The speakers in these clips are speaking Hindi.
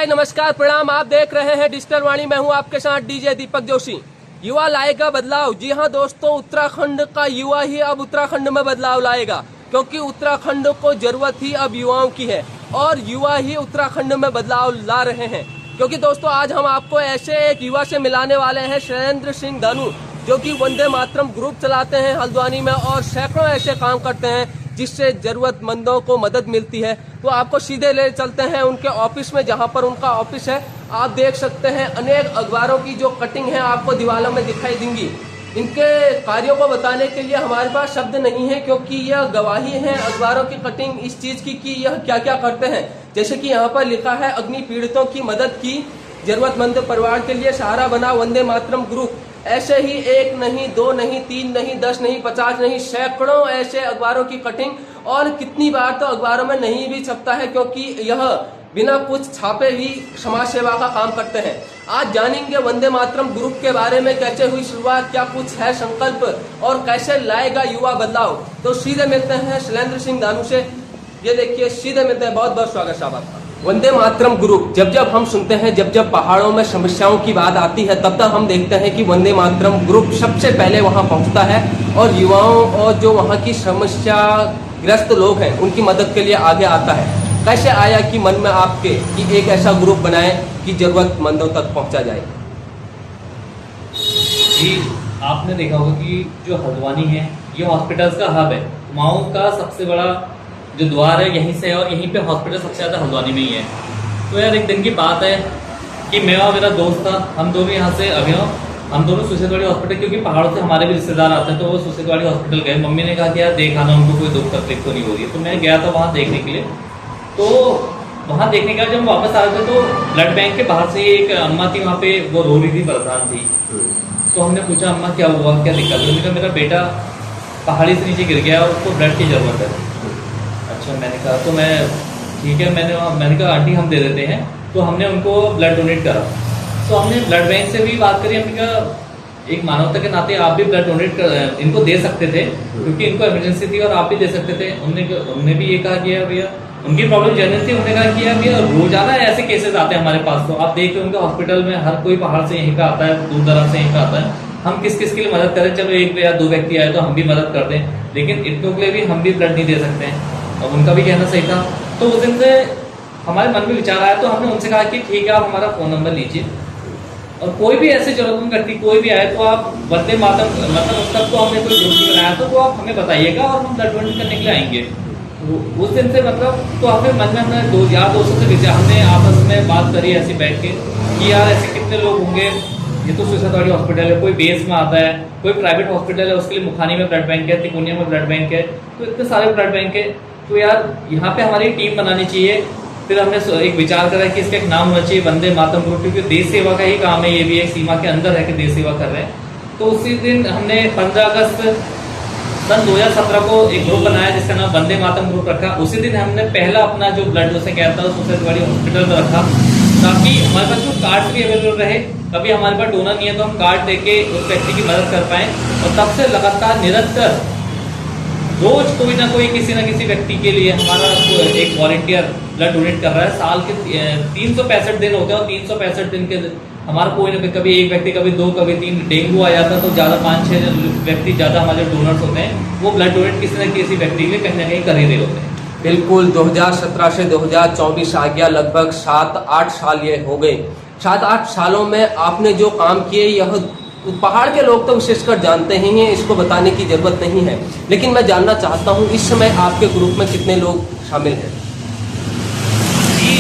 हाय नमस्कार प्रणाम। आप देख रहे हैं डिजिटल वाणी। मैं हूं आपके साथ डीजे दीपक जोशी। युवा लाएगा बदलाव। जी हां दोस्तों, उत्तराखंड का युवा ही अब उत्तराखंड में बदलाव लाएगा, क्योंकि उत्तराखंड को जरूरत ही अब युवाओं की है और युवा ही उत्तराखंड में बदलाव ला रहे हैं। क्योंकि दोस्तों आज हम आपको ऐसे एक युवा से मिलाने वाले हैं, शैलेंद्र सिंह दानू, जो कि वंदे मातरम ग्रुप चलाते हैं हल्द्वानी में और सैकड़ों ऐसे काम करते हैं जिससे जरूरतमंदों को मदद मिलती है। तो आपको सीधे ले चलते हैं उनके ऑफिस में, जहां पर उनका ऑफिस है। आप देख सकते हैं अनेक अखबारों की जो कटिंग है आपको दीवारों में दिखाई देंगी। इनके कार्यों को बताने के लिए हमारे पास शब्द नहीं है, क्योंकि यह गवाही है अखबारों की कटिंग इस चीज की कि यह क्या क्या करते हैं। जैसे कि यहाँ पर लिखा है, अग्नि पीड़ितों की मदद की, जरूरतमंद परिवार के लिए सहारा बना वंदे मातरम ग्रुप। ऐसे ही एक नहीं, दो नहीं, तीन नहीं, 10 नहीं, 50 नहीं, सैकड़ों ऐसे अखबारों की कटिंग। और कितनी बार तो अखबारों में नहीं भी छपता है, क्योंकि यह बिना कुछ छापे ही समाज सेवा का काम करते हैं। आज जानेंगे वंदे मातरम ग्रुप के बारे में, कैसे हुई शुरुआत, क्या कुछ है संकल्प और कैसे लाएगा युवा बदलाव। तो सीधे मिलते हैं शैलेंद्र सिंह दानू से। ये देखिए, सीधे मिलते हैं। बहुत बहुत स्वागत साहब आपका। वंदे मातरम ग्रुप, जब जब हम सुनते हैं, जब जब पहाड़ों में समस्याओं की बात आती है, तब तक हम देखते हैं कि वंदे मातरम ग्रुप सबसे पहले वहां पहुंचता है और युवाओं और जो वहां की समस्याग्रस्त लोग हैं उनकी मदद के लिए आगे आता है। कैसे आया कि मन में आपके कि एक ऐसा ग्रुप बनाए कि जरूरतमंदों तक पहुंचा जाए? जी, आपने देखा होगा कि जो हल्द्वानी है ये हॉस्पिटल्स का हब है। कुमाऊं का सबसे बड़ा जो द्वार है यहीं से है और यहीं पे हॉस्पिटल सबसे ज़्यादा हल्द्वानी में ही है। तो यार एक दिन की बात है कि मैं और मेरा दोस्त था, हम दोनों यहाँ से अभिनव, हम दोनों सुसेतवाड़ी हॉस्पिटल, क्योंकि पहाड़ों से हमारे भी रिश्तेदार आते हैं, तो वो सुसेतवाड़ी हॉस्पिटल गए। मम्मी ने कहा कि यार देख आना, उनको कोई दुख तकलीफ तो नहीं हो रही है। तो मैं गया था वहाँ देखने के लिए। तो वहाँ देखने के बाद जब वापस आ रहे थे तो ब्लड बैंक के बाहर से एक अम्मा थी, वहाँ पे वो रो रही थी, परेशान थी। तो हमने पूछा, अम्मा क्या हुआ, क्या दिक्कत है? उन्होंने कहा मेरा बेटा पहाड़ी से नीचे गिर गया और उसको ब्लड की जरूरत है। अच्छा, मैंने कहा तो मैं ठीक है, मैंने कहा आंटी हम दे देते हैं। तो हमने उनको ब्लड डोनेट करा। तो हमने ब्लड बैंक से भी बात करी। हमने कहा एक मानवता के नाते आप भी ब्लड डोनेट कर इनको दे सकते थे, क्योंकि इनको इमरजेंसी थी और आप भी दे सकते थे। उन्होंने भी ये कहा कि यार भैया उनकी प्रॉब्लम जेन्युइन थी। उन्होंने कहा कि यार भैया रोजाना ऐसे केसेस आते हैं हमारे पास, तो आप देख रहे उनके हॉस्पिटल में हर कोई पहाड़ से यहीं का आता है, दूर दराज से यहीं का आता है। हम किस किस के लिए मदद करें? चलो एक या दो व्यक्ति आए तो हम भी मदद कर दें, लेकिन इतनों के लिए भी हम भी ब्लड नहीं दे सकते हैं। और उनका भी कहना सही था। तो उस दिन से हमारे मन में विचार आया, तो हमने उनसे कहा कि ठीक है, आप हमारा फ़ोन नंबर लीजिए और कोई भी ऐसे जरूरतमंद व्यक्ति कोई भी आए तो आप वंदे मातरम मतलब उस तक तो हमने कोई ग्रुप नहीं बनाया, तो वो आप हमें बताइएगा और हम ब्लड डोनेट करने के लिए आएंगे। तो उस दिन से मतलब तो हमें मन में हमने दो यार दोस्तों से विचार, हमने आपस में बात करी ऐसे बैठ के कि यार ऐसे कितने लोग होंगे। ये तो सुसेतवाड़ी हॉस्पिटल है, कोई बेस में आता है, कोई प्राइवेट हॉस्पिटल है, उसके लिए मुखानी में ब्लड बैंक है, तिकोनिया में ब्लड बैंक है, तो इतने सारे ब्लड बैंक है। तो यार यहाँ पे हमारी टीम बनानी चाहिए। फिर हमने एक विचार करा कि इसका एक नाम होना चाहिए वंदे मातरम ग्रुप, क्योंकि देश सेवा का ही काम है, ये भी एक सीमा के अंदर है कि देश सेवा कर रहे हैं। तो उसी दिन हमने 15 अगस्त सन 2017 को एक ग्रुप बनाया जिसका नाम वंदे मातरम ग्रुप रखा। उसी दिन हमने पहला अपना जो ब्लड डोनेशन कैंप था सुसेतवाड़ी हॉस्पिटल में रखा, ताकि हमारे पास जो कार्ड भी अवेलेबल रहे। कभी हमारे पास डोनर नहीं है तो हम कार्ड देके उस व्यक्ति की मदद कर पाए। और तब से लगातार निरंतर रोज कोई ना कोई किसी ना किसी व्यक्ति के लिए हमारा एक वॉलंटियर ब्लड डोनेट कर रहा है। साल के 365 दिन होते हैं और 365 दिन के हमारा कोई ना कभी एक व्यक्ति, कभी दो, कभी तीन डेंगू आ जाता है तो ज़्यादा 5-6 व्यक्ति ज़्यादा हमारे डोनर्स होते हैं, वो ब्लड डोनेट किसी न किसी व्यक्ति के लिए कहीं ना कहीं कर ही रहे होते हैं। बिल्कुल। 2017 से 2024 आ गया, लगभग 7-8 साल ये हो गए। 7-8 सालों में आपने जो काम किए, यह पहाड़ के लोग तो विशेषकर जानते ही हैं, इसको बताने की जरूरत नहीं है। लेकिन मैं जानना चाहता हूं, इस समय आपके ग्रुप में कितने लोग शामिल हैं? जी,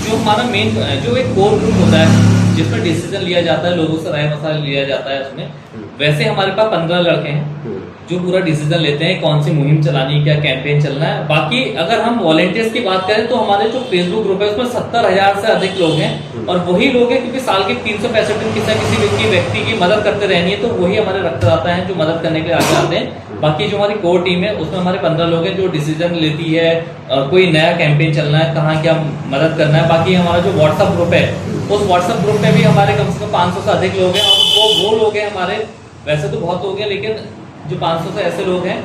जो हमारा मेन जो एक कोर ग्रुप होता है जिसमें डिसीजन लिया जाता है, लोगों से राय मसला लिया जाता है, उसमें वैसे हमारे पास 15 लड़के हैं जो पूरा डिसीजन लेते हैं कौन सी मुहिम चलानी है, क्या कैंपेन चलना है। बाकी अगर हम वॉलंटियर्स की बात करें तो हमारे जो फेसबुक ग्रुप है उसमें 70,000 से अधिक लोग हैं। और वही लोग हैं क्योंकि साल के 365 दिन किसी न किसी व्यक्ति की मदद करते रहनी है, तो वही हमारे रक्तदाता हैं जो मदद करने के लिए आगे आते हैं। बाकी जो हमारी कोर टीम है उसमें हमारे 15 लोग हैं जो डिसीजन लेती है, कोई नया कैंपेन चलना है, कहाँ क्या मदद करना है। बाकी हमारा जो व्हाट्सअप ग्रुप है, उस व्हाट्सअप ग्रुप में भी हमारे कम से कम 500 से अधिक लोग हैं। और वो लोग हैं हमारे, वैसे तो बहुत लोग हैं, लेकिन जो 500 से ऐसे लोग हैं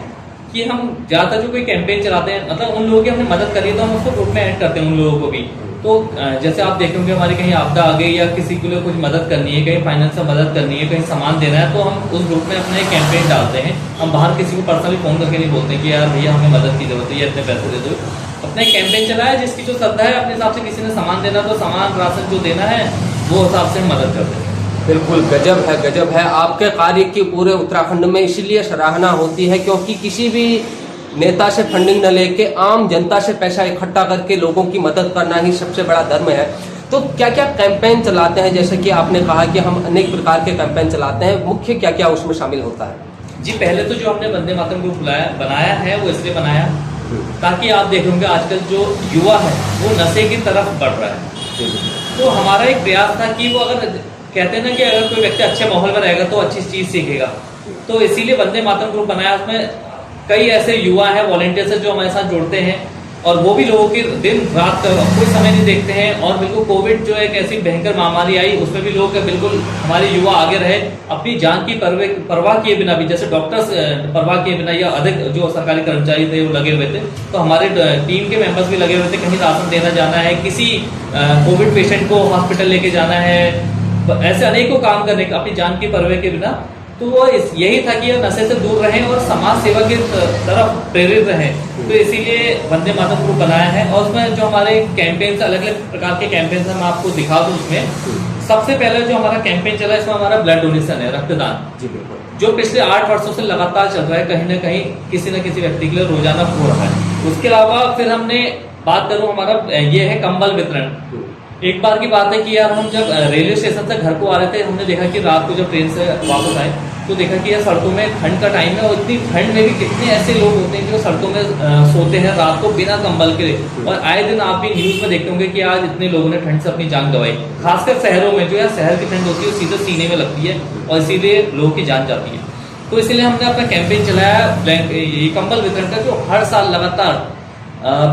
कि हम ज्यादातर जो कोई कैंपेन चलाते हैं, मतलब उन लोगों की हमने मदद करी तो हम उसको ग्रुप में ऐड करते हैं उन लोगों को भी, तो जैसे आप देखेंगे हमारी कहीं आपदा आ गई या किसी के लिए कुछ मदद करनी है, कहीं फाइनेंस से मदद करनी है, कहीं सामान देना है, तो हम उस ग्रुप में अपना एक कैंपेन डालते हैं। हम बाहर किसी को पर्सनली फ़ोन करके नहीं बोलते कि यार भैया हमें मदद की जरूरत है या इतने पैसे दे दो। अपना एक कैंपेन चलाया, जिसकी जो श्रद्धा है अपने हिसाब से, किसी ने सामान देना तो सामान राशन जो देना है वो हिसाब से हम मदद करते हैं। बिल्कुल गजब है, गजब है। आपके कार्य की पूरे उत्तराखंड में इसलिए सराहना होती है क्योंकि किसी भी नेता से फंडिंग न लेके आम जनता से पैसा इकट्ठा करके लोगों की मदद करना ही सबसे बड़ा धर्म है। तो क्या क्या कैंपेन चलाते हैं? जैसे कि आपने कहा कि हम अनेक प्रकार के कैंपेन चलाते हैं, मुख्य क्या क्या उसमें शामिल होता है? जी, पहले तो जो हमने वंदे मातरम ग्रुप बनाया है वो इसलिए बनाया ताकि आप देखेंगे आजकल जो युवा है वो नशे की तरफ बढ़ रहा है। तो हमारा एक प्रयास था कि वो, अगर कहते हैं ना कि अगर कोई व्यक्ति अच्छे माहौल में रहेगा तो अच्छी चीज़ सीखेगा, तो इसीलिए वंदे मातरम ग्रुप बनाया। उसमें कई ऐसे युवा हैं, वॉलंटियर्स जो हमारे साथ जुड़ते हैं और वो भी लोगों की दिन रात कोई समय नहीं देखते हैं। और बिल्कुल कोविड जो एक ऐसी भयंकर महामारी आई, उसमें भी लोग बिल्कुल हमारे युवा आगे रहे, अपनी जान की परवाह किए बिना भी, जैसे डॉक्टर्स परवाह किए बिना या अधिक जो सरकारी कर्मचारी थे वो लगे हुए थे, तो हमारे टीम के मेंबर्स भी लगे हुए थे। कहीं राशन देना जाना है, किसी कोविड पेशेंट को हॉस्पिटल लेके जाना है, ऐसे अनेकों काम करने का अपनी जान की परवाह के बिना। तो वो यही था कि नशे से दूर रहें और समाज सेवा की तरफ प्रेरित रहें, तो इसीलिए वंदे मातरम ग्रुप बनाया है। और उसमें जो हमारे कैंपेन्स, अलग अलग प्रकार के कैंपेन्स हम आपको दिखा दूँ। उसमें सबसे पहले जो हमारा कैंपेन चला इसमें हमारा ब्लड डोनेशन है, रक्तदान, जी बिल्कुल, जो पिछले 8 वर्षों से लगातार चल रहा है, कहीं ना कहीं किसी न किसी व्यक्ति के लिए रोजाना हो रहा है। उसके अलावा फिर हमने बात करूँ, हमारा ये है कंबल वितरण। एक बार की बात है कि यार हम जब रेलवे स्टेशन से घर को आ रहे थे, हमने देखा कि रात को जब ट्रेन से वापस आए तो देखा कि यार सड़कों में ठंड का टाइम है और इतनी ठंड में भी कितने ऐसे लोग होते हैं जो सड़कों में सोते हैं रात को बिना कंबल के। और आए दिन आप भी न्यूज़ में देखते होंगे कि आज इतने लोगों ने ठंड से अपनी जान गंवाई, खासकर शहरों में। जो यार शहर की ठंड होती है वो सीधे सीने में लगती है और इसीलिए लोगों की जान जाती है। तो इसलिए हमने अपना कैंपेन चलाया ये कंबल वितरण का, जो हर साल लगातार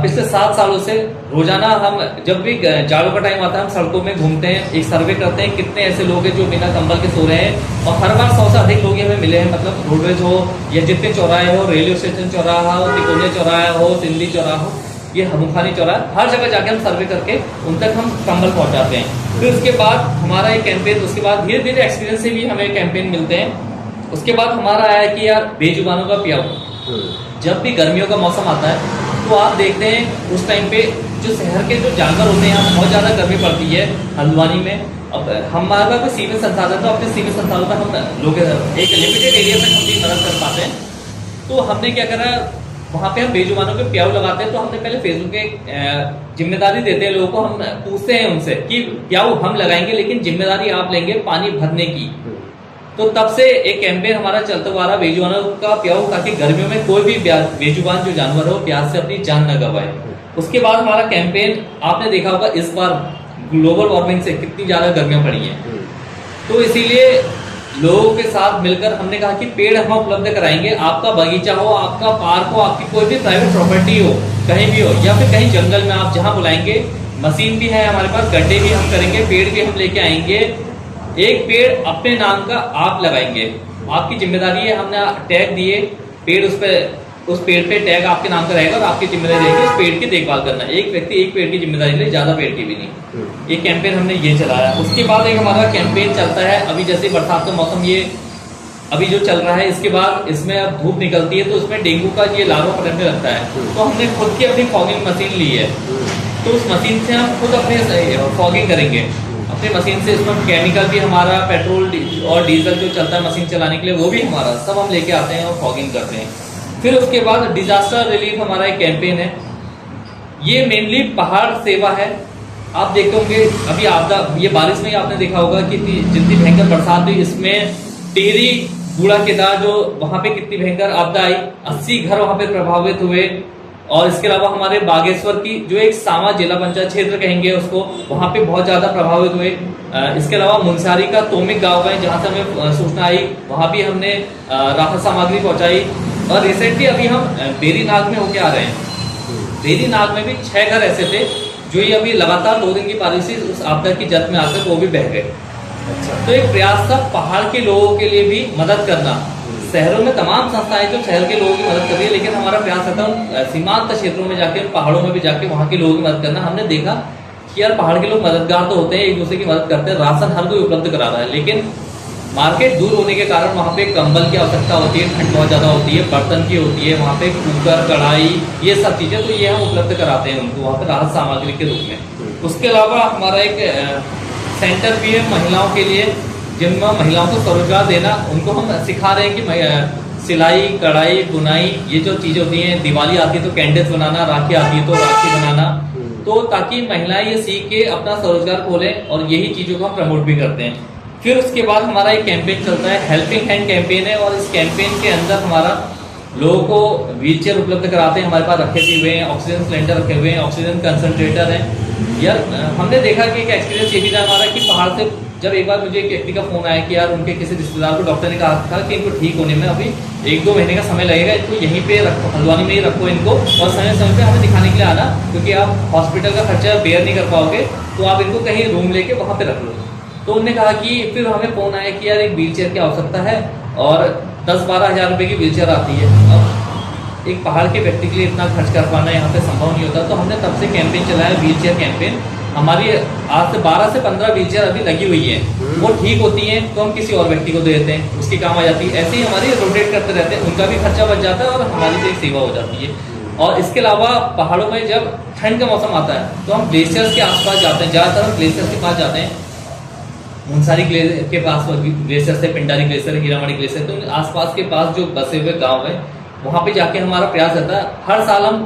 पिछले 7 सालों से रोजाना हम जब भी जाड़ों का टाइम आता है हम सड़कों में घूमते हैं, एक सर्वे करते हैं कितने ऐसे लोग हैं जो बिना कंबल के सो रहे हैं। और हर बार 100 से अधिक लोग हमें मिले हैं, मतलब रोडवेज हो या जितने चौराहे हो, रेलवे स्टेशन चौराहा हो, तिकोने चौराहा हो, सिंधी चौराहा हो, ये हमुखानी चौराहा, हर जगह जाके हम सर्वे करके उन तक हम कंबल पहुंचाते हैं। फिर उसके बाद हमारा एक कैंपेन, उसके बाद धीरे धीरे एक्सपीरियंस से भी हमें कैंपेन मिलते हैं। उसके बाद हमारा आया कि यार बेजुबानों का पियाऊ। जब भी गर्मियों का मौसम आता है तो आप देखते हैं उस टाइम पे जो शहर के जो जानवर होते हैं, यहाँ बहुत ज़्यादा गर्मी पड़ती है हल्द्वानी में। अब हमारे पास सीमित संसाधन, तो अपने सीमित संसाधनों में हम लोग एक लिमिटेड एरिया में हम भी मदद कर पाते हैं। तो हमने क्या करा, वहाँ पे हम बेजुबानों के प्याऊ लगाते हैं। तो हमने पहले फेसबुक पे जिम्मेदारी देते हैं लोगों को, हम पूछते हैं उनसे कि प्याऊ हम लगाएंगे लेकिन जिम्मेदारी आप लेंगे पानी भरने की। तो तब से एक कैंपेन हमारा चलता हुआ रहा बेजुबानों का प्याऊ, ताकि गर्मियों में कोई भी बेजुबान जो जानवर हो प्यास से अपनी जान न गंवाए। उसके बाद हमारा कैंपेन आपने देखा होगा, इस बार ग्लोबल वार्मिंग से कितनी ज्यादा गर्मियां पड़ी हैं, तो इसीलिए लोगों के साथ मिलकर हमने कहा कि पेड़ हम उपलब्ध कराएंगे। आपका बगीचा हो, आपका पार्क हो, आपकी कोई भी प्राइवेट प्रॉपर्टी हो, कहीं भी हो, या फिर कहीं जंगल में आप जहां बुलाएंगे, मशीन भी है हमारे पास, गड्ढे भी हम करेंगे, पेड़ भी हम लेके आएंगे। एक पेड़ अपने नाम का आप लगाएंगे, आपकी जिम्मेदारी है। हमने टैग दिए पेड़, उस पेड़ पे टैग आपके नाम का रहेगा और आपकी जिम्मेदारी रहेगी उस पेड़ की देखभाल करना। एक व्यक्ति एक पेड़ की जिम्मेदारी ले, ज्यादा पेड़ की भी नहीं। ये कैंपेन हमने ये चलाया। उसके बाद एक हमारा कैंपेन चलता है, अभी जैसे बरसात का मौसम ये अभी जो चल रहा है, इसके बाद इसमें अब धूप निकलती है तो उसमें डेंगू का ये लार्वा पकड़ने लगता है। तो हमने खुद की अपनी फॉगिंग मशीन ली है, तो उस मशीन से हम खुद अपने फॉगिंग करेंगे अपनी मशीन से। इसमें केमिकल भी हमारा, पेट्रोल और डीजल जो चलता है मशीन चलाने के लिए वो भी हमारा, सब हम लेके आते हैं और फॉगिंग करते हैं। फिर उसके बाद डिजास्टर रिलीफ हमारा एक कैंपेन है, ये मेनली पहाड़ सेवा है। आप देखते होंगे अभी आपदा, ये बारिश में ही आपने देखा होगा कि जितनी भयंकर बरसात हुई, इसमें टिहरी बूढ़ा केदार जो वहां पे कितनी भयंकर आपदा आई, 80 घर वहां पे प्रभावित हुए। और इसके अलावा हमारे बागेश्वर की जो एक सामा जिला पंचायत क्षेत्र कहेंगे उसको, वहां पे बहुत ज्यादा प्रभावित हुए। इसके अलावा मुंसारी का तोमिक गांव है जहां से हमें सूचना आई, वहां भी हमने राहत सामग्री पहुंचाई। और रिसेंटली अभी हम बेरीनाग में होके आ रहे हैं, बेरीनाग में भी 6 घर ऐसे थे जो ये अभी लगातार 2 दिन की बारिश से उस आपदा की जद में आकर वो भी बह गए। तो एक प्रयास था पहाड़ के लोगों के लिए भी मदद करना। शहरों में तमाम संस्थाएं जो शहर के लोगों की मदद कर रही है, लेकिन हमारा प्रयास रहता है सीमांत क्षेत्रों में जाके, पहाड़ों में भी जाके वहाँ के लोगों की मदद करना। हमने देखा कि यार पहाड़ के लोग मददगार तो होते हैं, एक दूसरे की मदद करते हैं, राशन हर कोई उपलब्ध करा रहा है, लेकिन मार्केट दूर होने के कारण वहाँ पे कंबल की आवश्यकता होती है, ठंड बहुत ज़्यादा होती है, बर्तन की होती है, वहाँ पे कुकर, कढ़ाई, ये सब चीज़ें, तो ये हम उपलब्ध कराते हैं उनको वहाँ पे राहत सामग्री के रूप में। उसके अलावा हमारा एक सेंटर भी है महिलाओं के लिए, जिनमें महिलाओं को स्वरोजगार देना, उनको हम सिखा रहे हैं कि सिलाई, कढ़ाई, बुनाई, ये जो चीज़ें होती हैं, दिवाली आती है तो कैंडल्स बनाना, राखी आती है तो राखी बनाना, तो ताकि महिलाएं ये सीख के अपना स्वरोजगार खोलें, और यही चीज़ों को हम प्रमोट भी करते हैं। फिर उसके बाद हमारा एक कैंपेन चलता है, हेल्पिंग हैंड कैंपेन है, और इस कैंपेन के अंदर हमारा लोगों को व्हीलचेयर उपलब्ध कराते हैं, हमारे पास रखे भी हुए हैं, ऑक्सीजन सिलेंडर रखे हुए हैं, ऑक्सीजन कंसंट्रेटर है। यार हमने देखा कि एक एक्सपीरियंस ये भी था हमारा कि पहाड़ से जब एक बार मुझे एक व्यक्ति का फोन आया कि यार उनके किसी रिश्तेदार को डॉक्टर ने कहा था कि इनको ठीक होने में अभी 1-2 महीने का समय लगेगा, इनको यहीं पे रखो, हल्द्वानी में ही रखो इनको, और समय समय पे हमें दिखाने के लिए आना, क्योंकि आप हॉस्पिटल का खर्चा बेयर नहीं कर पाओगे, तो आप इनको कहीं रूम लेके वहाँ पे रख लो। तो उन्होंने कहा कि फिर हमें फोन आया कि यार एक व्हील चेयर की आवश्यकता है, और 10-12 हज़ार रुपये की व्हील चेयर आती है। अब एक पहाड़ के व्यक्ति के लिए इतना खर्च कर पाना यहाँ पे संभव नहीं होता, तो हमने तब से कैंपेन चलाया, व्हील चेयर कैंपेन। हमारी आज से 12 से 15 व्हील चेयर अभी लगी हुई है, वो ठीक होती हैं तो हम किसी और व्यक्ति को दे देते हैं, उसकी काम आ जाती है। ऐसे ही हमारी रोटेट करते रहते हैं, उनका भी खर्चा बच जाता है और हमारी भी एक सेवा हो जाती है। और इसके अलावा पहाड़ों में जब ठंड का मौसम आता है तो हम ग्लेशियर्स के आसपास जाते हैं, ज़्यादातर हम ग्लेशियर्स के पास जाते हैं। मुंसारी ग्लेशियर के पास ग्लेशियर से, पिंडारी ग्लेशियर, हीरामणि ग्लेशियर, तो आसपास के पास जो बसे हुए गाँव है वहाँ पे जाके हमारा प्रयास रहता है। हर साल हम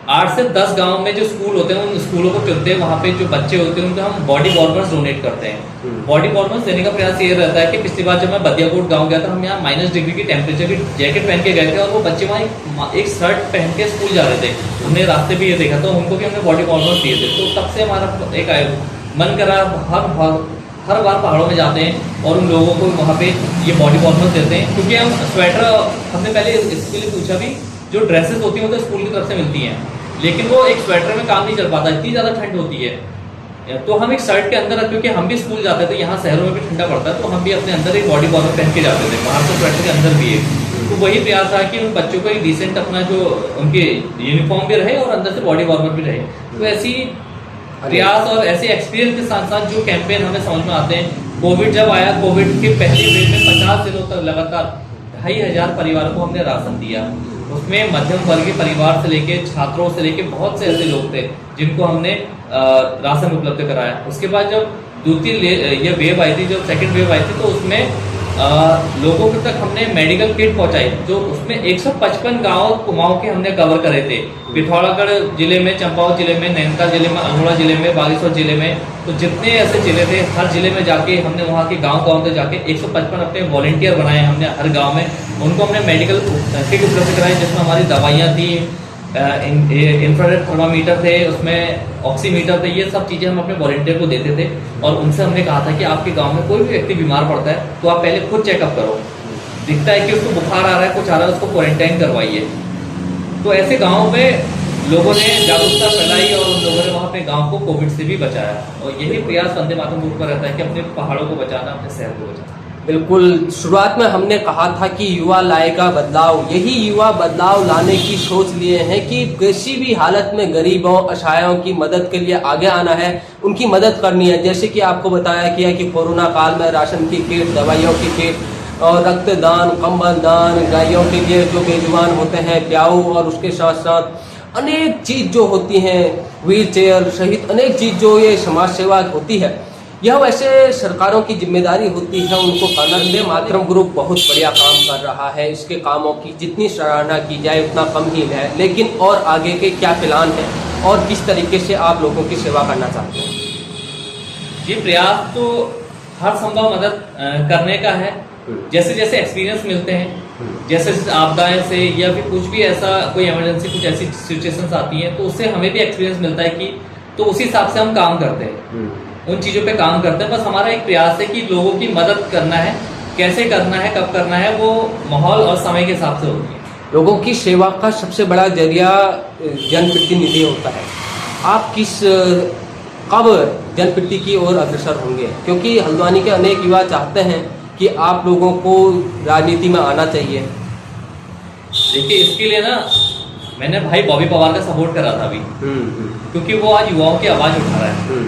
8 से 10 गांव में जो स्कूल होते हैं उन स्कूलों को चुनते हैं, वहाँ पे जो बच्चे होते हैं उनको हम बॉडी वार्मर्स डोनेट करते हैं। बॉडी वार्मर्स देने का प्रयास ये रहता है कि पिछली बार जब मैं बदियाकोट गांव गया था, हम यहाँ -डिग्री की टेम्परेचर की जैकेट पहन के गए थे, और वो बच्चे वहाँ एक शर्ट पहन के स्कूल जा रहे थे। हमने रास्ते भी ये देखा, तो उनको भी हमने बॉडी वार्मर्स दिए थे। तो तब से हमारा एक मन करा, हर बार पहाड़ों में जाते हैं और उन लोगों को वहाँ पे ये बॉडी वार्मर्स देते हैं, क्योंकि हम स्वेटर, हमने पहले इसके लिए पूछा भी, जो ड्रेसेस होती हैं वो तो स्कूल की तरफ से मिलती हैं, लेकिन वो एक स्वेटर में काम नहीं चल पाता, इतनी ज़्यादा ठंड होती है। तो हम एक शर्ट के अंदर, क्योंकि हम भी स्कूल जाते थे, यहाँ शहरों में भी ठंडा पड़ता है, तो हम भी अपने अंदर एक बॉडी वार्मर पहन के जाते थे, बाहर तो स्वेटर के अंदर भी है। तो वही प्रयास था कि उन बच्चों को एक डिसेंट अपना जो उनके यूनिफॉर्म भी रहे और अंदर से बॉडी वार्मर भी रहे। तो ऐसी प्रयास और ऐसे एक्सपीरियंस के साथ साथ जो कैंपेन हमें समझ में आते हैं। कोविड जब आया, कोविड के पहले वेव में 50 दिनों तक लगातार 2500 परिवारों को हमने राशन दिया। उसमें मध्यम वर्गीय परिवार से लेके छात्रों से लेके बहुत से ऐसे लोग थे जिनको हमने राशन उपलब्ध कराया। उसके बाद जब दूसरी ये वेव आई थी, जब सेकंड वेव आई थी, तो उसमें लोगों के तक हमने मेडिकल किट पहुंचाई, जो उसमें 155 गाँव के हमने कवर करे थे। पिथौरागढ़ जिले में, चंपावत जिले में, नैनीताल जिले में, अल्मोड़ा जिले में, बागेश्वर जिले में, तो जितने ऐसे जिले थे हर जिले में जाके हमने वहाँ के गाँव में जाके 155 अपने वॉलंटियर बनाए हमने हर गाँव में। उनको हमने मेडिकल किट उपलब्ध कराए, जिसमें हमारी दवाइयाँ थी, इंफ्रारेड थर्मामीटर थे, उसमें ऑक्सीमीटर थे, ये सब चीज़ें हम अपने वॉलंटियर को देते थे। और उनसे हमने कहा था कि आपके गांव में कोई भी व्यक्ति बीमार पड़ता है तो आप पहले खुद चेकअप करो, दिखता है कि उसको बुखार आ रहा है, कुछ आ रहा है, उसको क्वारंटाइन करवाइए। तो ऐसे गाँव में लोगों ने जागरूकता फैलाई और उन लोगों ने वहाँ अपने गाँव को कोविड से भी बचाया। और यही प्रयास वंदे मातरम ग्रुप का रहता है कि अपने पहाड़ों को बचाना, अपने शहर को बचाना। बिल्कुल, शुरुआत में हमने कहा था कि युवा लाएगा बदलाव। यही युवा बदलाव लाने की सोच लिए हैं कि किसी भी हालत में गरीबों, असहायों की मदद के लिए आगे आना है, उनकी मदद करनी है। जैसे कि आपको बताया गया कि कोरोना काल में राशन की किट, दवाइयों की किट और रक्तदान, कंबल दान, गायों के लिए जो बेजुबान होते हैं प्याऊ, और उसके साथ साथ अनेक चीज़ जो होती हैं, व्हील चेयर सहित अनेक चीज़ जो ये समाज सेवा होती है, यह वैसे सरकारों की जिम्मेदारी होती है उनको करना। वंदे मातरम ग्रुप बहुत बढ़िया काम कर रहा है। इसके कामों की जितनी सराहना की जाए उतना कम ही है। लेकिन और आगे के क्या प्लान है और किस तरीके से आप लोगों की सेवा करना चाहते हैं? ये प्रयास तो हर संभव मदद करने का है। जैसे जैसे एक्सपीरियंस मिलते हैं, जैसे जैसे आपदाएं से या फिर कुछ भी ऐसा, कोई इमरजेंसी, कुछ ऐसी सिचुएशंस आती हैं, तो उससे हमें भी एक्सपीरियंस मिलता है कि तो उसी हिसाब से हम काम करते हैं, उन चीज़ों पे काम करते हैं। बस हमारा एक प्रयास है कि लोगों की मदद करना है, कैसे करना है, कब करना है, वो माहौल और समय के हिसाब से होती है। लोगों की सेवा का सबसे बड़ा जरिया जनप्रतिनिधि होता है। आप कब जनप्रति की ओर अग्रसर होंगे? क्योंकि हल्द्वानी के अनेक युवा चाहते हैं कि आप लोगों को राजनीति में आना चाहिए। देखिए, इसके लिए ना मैंने भाई बॉबी पवार का सपोर्ट करा था अभी, क्योंकि वो आज युवाओं की आवाज उठा रहा है।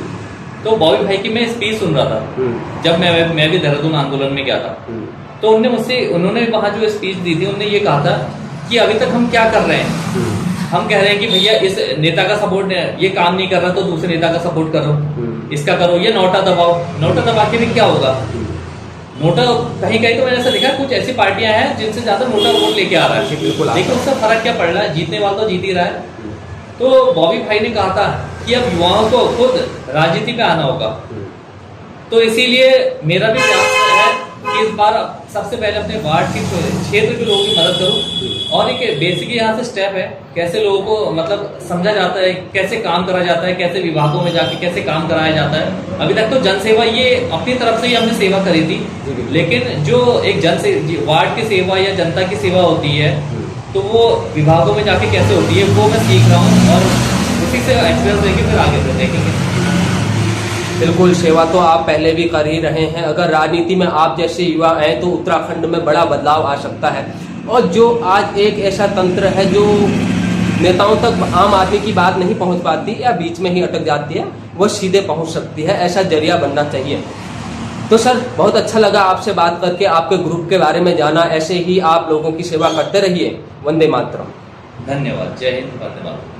तो बॉबी भाई की मैं स्पीच सुन रहा था जब मैं भी देहरादून आंदोलन में गया था। तो उन्होंने वहां जो स्पीच दी थी, उन्होंने ये कहा था कि अभी तक हम क्या कर रहे हैं, हम कह रहे हैं कि भैया इस नेता का सपोर्ट, ये काम नहीं कर रहा तो दूसरे नेता का सपोर्ट करो, इसका करो, ये नोटा दबाओ। नोटा दबा के भी क्या होगा? नोटा कहीं कहीं तो मैंने ऐसा देखा कुछ ऐसी पार्टियां हैं जिनसे ज्यादा नोटा वोट लेके आ रहा है, लेकिन उससे फर्क क्या पड़ रहा है? जीतने वाला तो जीत ही रहा है। तो बॉबी भाई ने कहा था कि अब युवाओं को खुद राजनीति पे आना होगा। तो इसीलिए मेरा भी प्रयास है कि इस बार सबसे पहले अपने वार्ड के क्षेत्र के लोगों की मदद करूं। और एक बेसिक यहाँ से स्टेप है, कैसे लोगों को मतलब समझा जाता है, कैसे काम करा जाता है, कैसे विभागों में जाके कैसे काम कराया जाता है। अभी तक तो जनसेवा ये अपनी तरफ से ही हमने सेवा करी थी, लेकिन जो एक वार्ड की सेवा या जनता की सेवा होती है तो वो विभागों में जाके कैसे होती है वो मैं सीख रहा हूँ, और उसी से एक्सपीरियंस लेके फिर आगे बढ़ देखेंगे। बिल्कुल, सेवा तो आप पहले भी कर ही रहे हैं। अगर राजनीति में आप जैसे युवा आए तो उत्तराखंड में बड़ा बदलाव आ सकता है। और जो आज एक ऐसा तंत्र है जो नेताओं तक आम आदमी की बात नहीं पहुंच पाती या बीच में ही अटक जाती है, वो सीधे पहुंच सकती है, ऐसा जरिया बनना चाहिए। तो सर, बहुत अच्छा लगा आपसे बात करके, आपके ग्रुप के बारे में जाना। ऐसे ही आप लोगों की सेवा करते रहिए। वंदे मातरम। धन्यवाद। जय हिंद। वंदे मातरम।